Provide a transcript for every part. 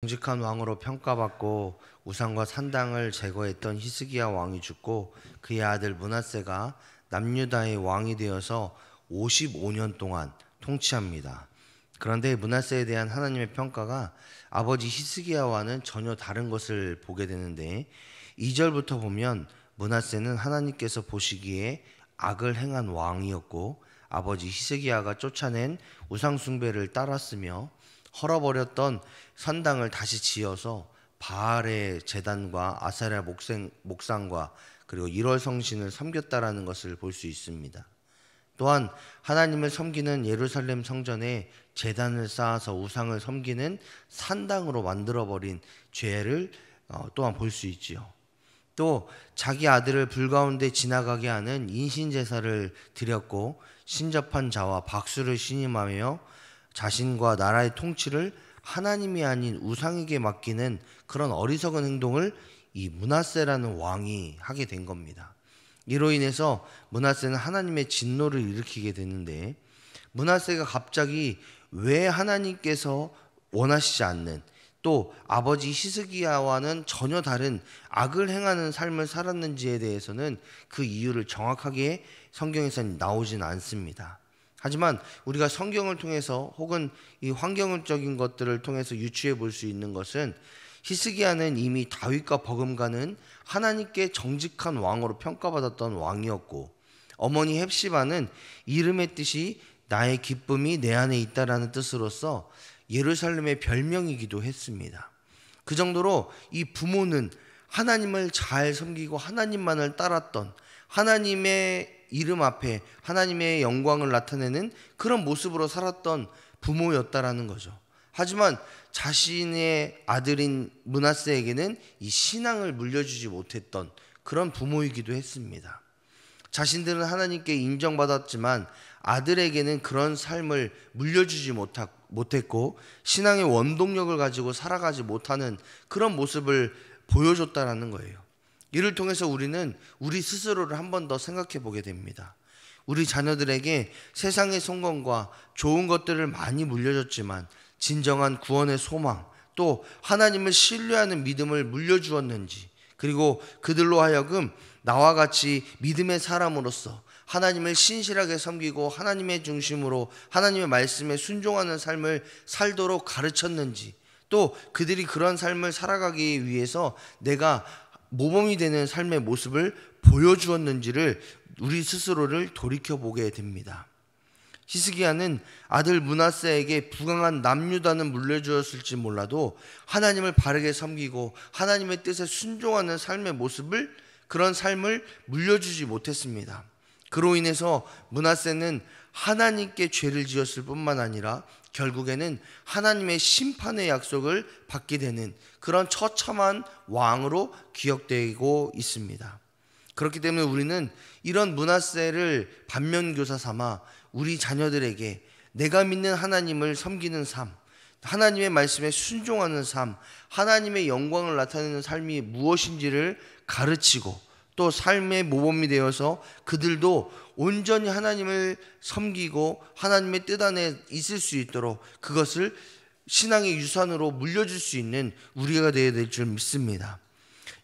정직한 왕으로 평가받고 우상과 산당을 제거했던 히스기야 왕이 죽고 그의 아들 므낫세가 남유다의 왕이 되어서 55년 동안 통치합니다. 그런데 므낫세에 대한 하나님의 평가가 아버지 히스기야와는 전혀 다른 것을 보게 되는데 2절부터 보면 므낫세는 하나님께서 보시기에 악을 행한 왕이었고 아버지 히스기야가 쫓아낸 우상 숭배를 따랐으며 헐어버렸던 산당을 다시 지어서 바알의 제단과 아세라 목상과 그리고 1월 성신을 섬겼다라는 것을 볼 수 있습니다. 또한 하나님을 섬기는 예루살렘 성전에 제단을 쌓아서 우상을 섬기는 산당으로 만들어버린 죄를 또한 볼 수 있지요. 또 자기 아들을 불 가운데 지나가게 하는 인신제사를 드렸고 신접한 자와 박수를 신임하며 자신과 나라의 통치를 하나님이 아닌 우상에게 맡기는 그런 어리석은 행동을 이 므낫세라는 왕이 하게 된 겁니다. 이로 인해서 므낫세는 하나님의 진노를 일으키게 되는데 므낫세가 갑자기 왜 하나님께서 원하시지 않는 또 아버지 히스기야와는 전혀 다른 악을 행하는 삶을 살았는지에 대해서는 그 이유를 정확하게 성경에서는 나오진 않습니다. 하지만 우리가 성경을 통해서 혹은 이 환경적인 것들을 통해서 유추해 볼 수 있는 것은 히스기야는 이미 다윗과 버금가는 하나님께 정직한 왕으로 평가받았던 왕이었고 어머니 헵시바는 이름의 뜻이 나의 기쁨이 내 안에 있다라는 뜻으로서 예루살렘의 별명이기도 했습니다. 그 정도로 이 부모는 하나님을 잘 섬기고 하나님만을 따랐던 하나님의 이름 앞에 하나님의 영광을 나타내는 그런 모습으로 살았던 부모였다라는 거죠. 하지만 자신의 아들인 므낫세에게는 이 신앙을 물려주지 못했던 그런 부모이기도 했습니다. 자신들은 하나님께 인정받았지만 아들에게는 그런 삶을 물려주지 못했고 신앙의 원동력을 가지고 살아가지 못하는 그런 모습을 보여줬다라는 거예요. 이를 통해서 우리는 우리 스스로를 한 번 더 생각해 보게 됩니다. 우리 자녀들에게 세상의 성공과 좋은 것들을 많이 물려줬지만 진정한 구원의 소망 또 하나님을 신뢰하는 믿음을 물려주었는지 그리고 그들로 하여금 나와 같이 믿음의 사람으로서 하나님을 신실하게 섬기고 하나님의 중심으로 하나님의 말씀에 순종하는 삶을 살도록 가르쳤는지 또 그들이 그런 삶을 살아가기 위해서 내가 모범이 되는 삶의 모습을 보여주었는지를 우리 스스로를 돌이켜보게 됩니다. 히스기야는 아들 므낫세에게 부강한 남유다는 물려주었을지 몰라도 하나님을 바르게 섬기고 하나님의 뜻에 순종하는 삶의 모습을 그런 삶을 물려주지 못했습니다. 그로 인해서 므낫세는 하나님께 죄를 지었을 뿐만 아니라 결국에는 하나님의 심판의 약속을 받게 되는 그런 처참한 왕으로 기억되고 있습니다. 그렇기 때문에 우리는 이런 므낫세를 반면교사 삼아 우리 자녀들에게 내가 믿는 하나님을 섬기는 삶, 하나님의 말씀에 순종하는 삶, 하나님의 영광을 나타내는 삶이 무엇인지를 가르치고 또 삶의 모범이 되어서 그들도 온전히 하나님을 섬기고 하나님의 뜻 안에 있을 수 있도록 그것을 신앙의 유산으로 물려줄 수 있는 우리가 되어야 될 줄 믿습니다.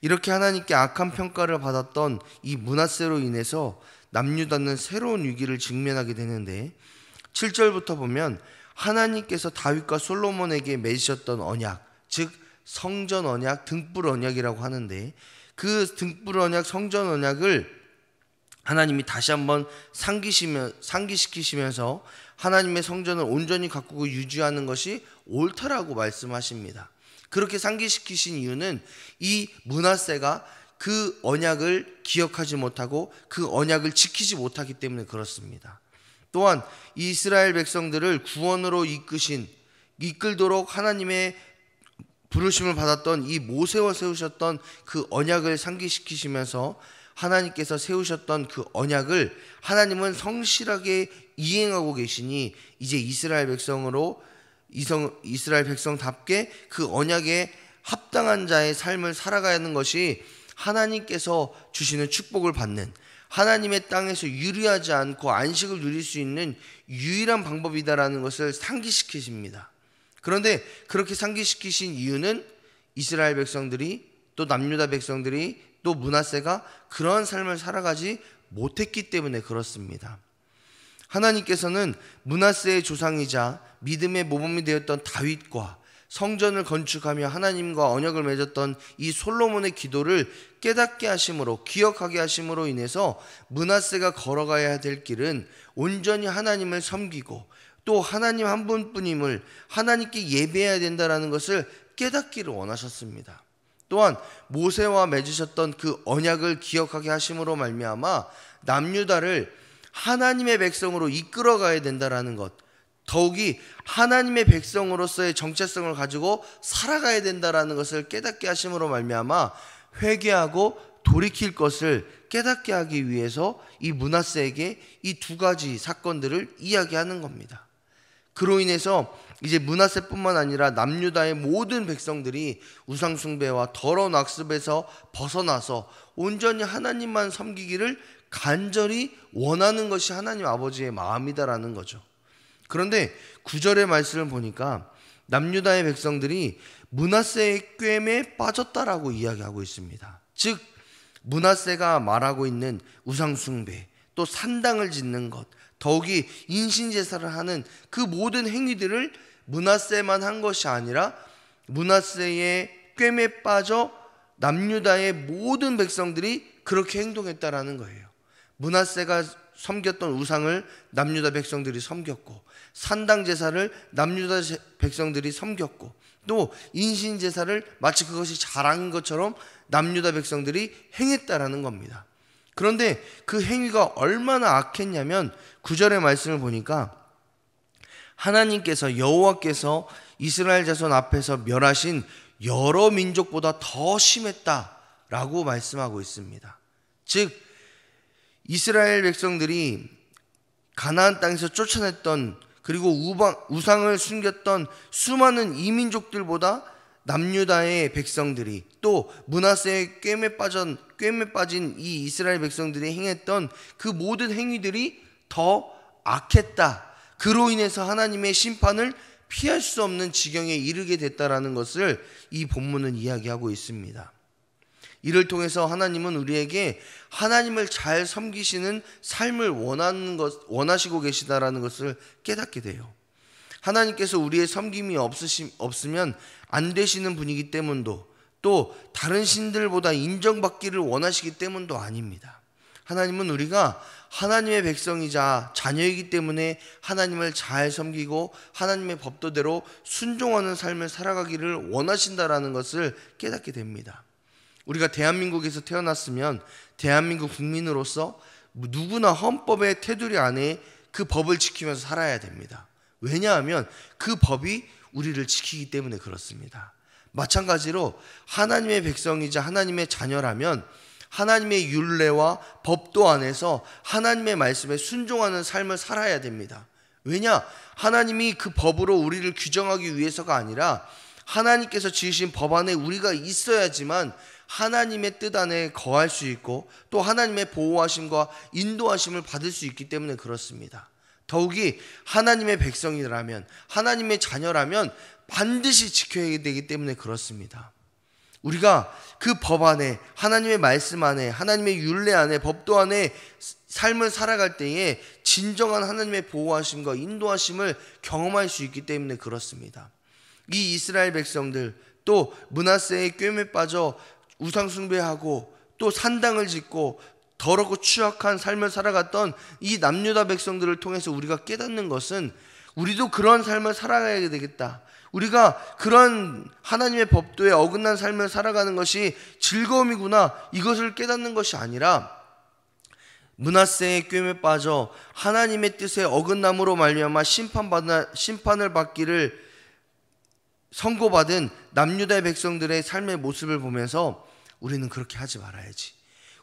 이렇게 하나님께 악한 평가를 받았던 이 므낫세로 인해서 남유다는 새로운 위기를 직면하게 되는데 7절부터 보면 하나님께서 다윗과 솔로몬에게 맺으셨던 언약, 즉 성전 언약, 등불 언약이라고 하는데 그 등불 언약, 성전 언약을 하나님이 다시 한번 상기시키시면서 하나님의 성전을 온전히 가꾸고 유지하는 것이 옳다라고 말씀하십니다. 그렇게 상기시키신 이유는 이 므낫세가 그 언약을 기억하지 못하고 그 언약을 지키지 못하기 때문에 그렇습니다. 또한 이스라엘 백성들을 구원으로 이끌도록 하나님의 부르심을 받았던 이 모세와 세우셨던 그 언약을 상기시키시면서 하나님께서 세우셨던 그 언약을 하나님은 성실하게 이행하고 계시니 이제 이스라엘 백성답게 그 언약에 합당한 자의 삶을 살아가는 것이 하나님께서 주시는 축복을 받는 하나님의 땅에서 유리하지 않고 안식을 누릴 수 있는 유일한 방법이다라는 것을 상기시키십니다. 그런데 그렇게 상기시키신 이유는 이스라엘 백성들이, 또 남유다 백성들이, 또 므낫세가 그러한 삶을 살아가지 못했기 때문에 그렇습니다. 하나님께서는 므낫세의 조상이자 믿음의 모범이 되었던 다윗과 성전을 건축하며 하나님과 언약을 맺었던 이 솔로몬의 기도를 깨닫게 하심으로, 기억하게 하심으로 인해서 므낫세가 걸어가야 될 길은 온전히 하나님을 섬기고 또 하나님 한 분뿐임을, 하나님께 예배해야 된다는 것을 깨닫기를 원하셨습니다. 또한 모세와 맺으셨던 그 언약을 기억하게 하심으로 말미암아 남유다를 하나님의 백성으로 이끌어가야 된다는 것, 더욱이 하나님의 백성으로서의 정체성을 가지고 살아가야 된다는 것을 깨닫게 하심으로 말미암아 회개하고 돌이킬 것을 깨닫게 하기 위해서 이 므낫세에게 이 두 가지 사건들을 이야기하는 겁니다. 그로 인해서 이제 므낫세뿐만 아니라 남유다의 모든 백성들이 우상숭배와 더러운 악습에서 벗어나서 온전히 하나님만 섬기기를 간절히 원하는 것이 하나님 아버지의 마음이다라는 거죠. 그런데 9절의 말씀을 보니까 남유다의 백성들이 므낫세의 꾀에 빠졌다라고 이야기하고 있습니다. 즉 므낫세가 말하고 있는 우상숭배, 또 산당을 짓는 것, 더욱이 인신제사를 하는 그 모든 행위들을 므낫세만 한 것이 아니라 므낫세의 꾀에 빠져 남유다의 모든 백성들이 그렇게 행동했다라는 거예요. 므낫세가 섬겼던 우상을 남유다 백성들이 섬겼고, 산당 제사를 남유다 백성들이 섬겼고, 또 인신 제사를 마치 그것이 자랑인 것처럼 남유다 백성들이 행했다라는 겁니다. 그런데 그 행위가 얼마나 악했냐면 9절의 말씀을 보니까 하나님께서, 여호와께서 이스라엘 자손 앞에서 멸하신 여러 민족보다 더 심했다라고 말씀하고 있습니다. 즉 이스라엘 백성들이 가나안 땅에서 쫓아냈던, 그리고 우상을 숨겼던 수많은 이민족들보다 남유다의 백성들이, 또 므낫세의 꾀에 빠진 이 이스라엘 백성들이 행했던 그 모든 행위들이 더 악했다. 그로 인해서 하나님의 심판을 피할 수 없는 지경에 이르게 됐다라는 것을 이 본문은 이야기하고 있습니다. 이를 통해서 하나님은 우리에게 하나님을 잘 섬기시는 삶을 원하시고 계시다라는 것을 깨닫게 돼요. 하나님께서 우리의 섬김이 없으면 안 되시는 분이기 때문도, 또 다른 신들보다 인정받기를 원하시기 때문도 아닙니다. 하나님은 우리가 하나님의 백성이자 자녀이기 때문에 하나님을 잘 섬기고 하나님의 법도대로 순종하는 삶을 살아가기를 원하신다라는 것을 깨닫게 됩니다. 우리가 대한민국에서 태어났으면 대한민국 국민으로서 누구나 헌법의 테두리 안에 그 법을 지키면서 살아야 됩니다. 왜냐하면 그 법이 우리를 지키기 때문에 그렇습니다. 마찬가지로 하나님의 백성이자 하나님의 자녀라면 하나님의 율례와 법도 안에서 하나님의 말씀에 순종하는 삶을 살아야 됩니다. 왜냐? 하나님이 그 법으로 우리를 규정하기 위해서가 아니라 하나님께서 지으신 법 안에 우리가 있어야지만 하나님의 뜻 안에 거할 수 있고, 또 하나님의 보호하심과 인도하심을 받을 수 있기 때문에 그렇습니다. 더욱이 하나님의 백성이라면, 하나님의 자녀라면 반드시 지켜야 되기 때문에 그렇습니다. 우리가 그 법 안에, 하나님의 말씀 안에, 하나님의 율례 안에, 법도 안에 삶을 살아갈 때에 진정한 하나님의 보호하심과 인도하심을 경험할 수 있기 때문에 그렇습니다. 이 이스라엘 백성들, 또 므낫세의 꾀에 빠져 우상 숭배하고 또 산당을 짓고 더럽고 추악한 삶을 살아갔던 이 남유다 백성들을 통해서 우리가 깨닫는 것은, 우리도 그런 삶을 살아가야 되겠다, 우리가 그런 하나님의 법도에 어긋난 삶을 살아가는 것이 즐거움이구나, 이것을 깨닫는 것이 아니라 므낫세의 꾀에 빠져 하나님의 뜻에 어긋남으로 말미암아 심판을 받기를 선고받은 남유다의 백성들의 삶의 모습을 보면서 우리는 그렇게 하지 말아야지,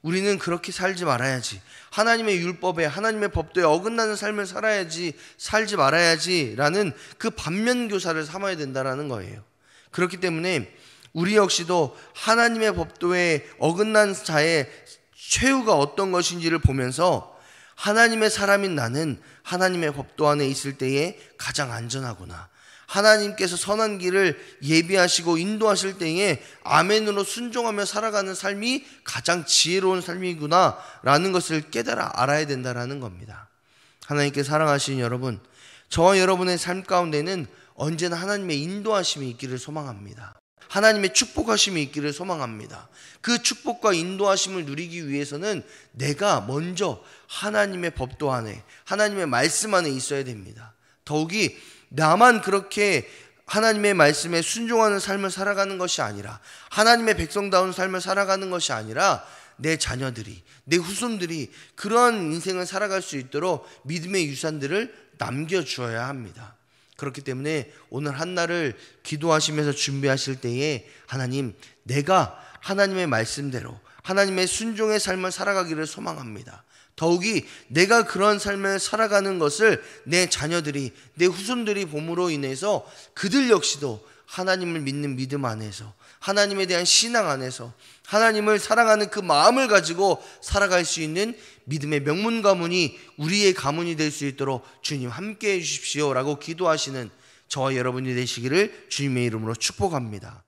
우리는 그렇게 살지 말아야지, 하나님의 율법에, 하나님의 법도에 어긋나는 삶을 살지 말아야지 라는 그 반면교사를 삼아야 된다는 거예요. 그렇기 때문에 우리 역시도 하나님의 법도에 어긋난 자의 최후가 어떤 것인지를 보면서 하나님의 사람인 나는 하나님의 법도 안에 있을 때에 가장 안전하구나, 하나님께서 선한 길을 예비하시고 인도하실 때에 아멘으로 순종하며 살아가는 삶이 가장 지혜로운 삶이구나 라는 것을 깨달아 알아야 된다라는 겁니다. 하나님께 사랑하시는 여러분, 저와 여러분의 삶 가운데는 언제나 하나님의 인도하심이 있기를 소망합니다. 하나님의 축복하심이 있기를 소망합니다. 그 축복과 인도하심을 누리기 위해서는 내가 먼저 하나님의 법도 안에, 하나님의 말씀 안에 있어야 됩니다. 더욱이 나만 그렇게 하나님의 말씀에 순종하는 삶을 살아가는 것이 아니라, 하나님의 백성다운 삶을 살아가는 것이 아니라 내 자녀들이, 내 후손들이 그러한 인생을 살아갈 수 있도록 믿음의 유산들을 남겨주어야 합니다. 그렇기 때문에 오늘 한날을 기도하시면서 준비하실 때에 하나님, 내가 하나님의 말씀대로 하나님의 순종의 삶을 살아가기를 소망합니다. 더욱이 내가 그런 삶을 살아가는 것을 내 자녀들이, 내 후손들이 봄으로 인해서 그들 역시도 하나님을 믿는 믿음 안에서, 하나님에 대한 신앙 안에서 하나님을 사랑하는 그 마음을 가지고 살아갈 수 있는 믿음의 명문 가문이 우리의 가문이 될 수 있도록 주님 함께해 주십시오 라고 기도하시는 저와 여러분이 되시기를 주님의 이름으로 축복합니다.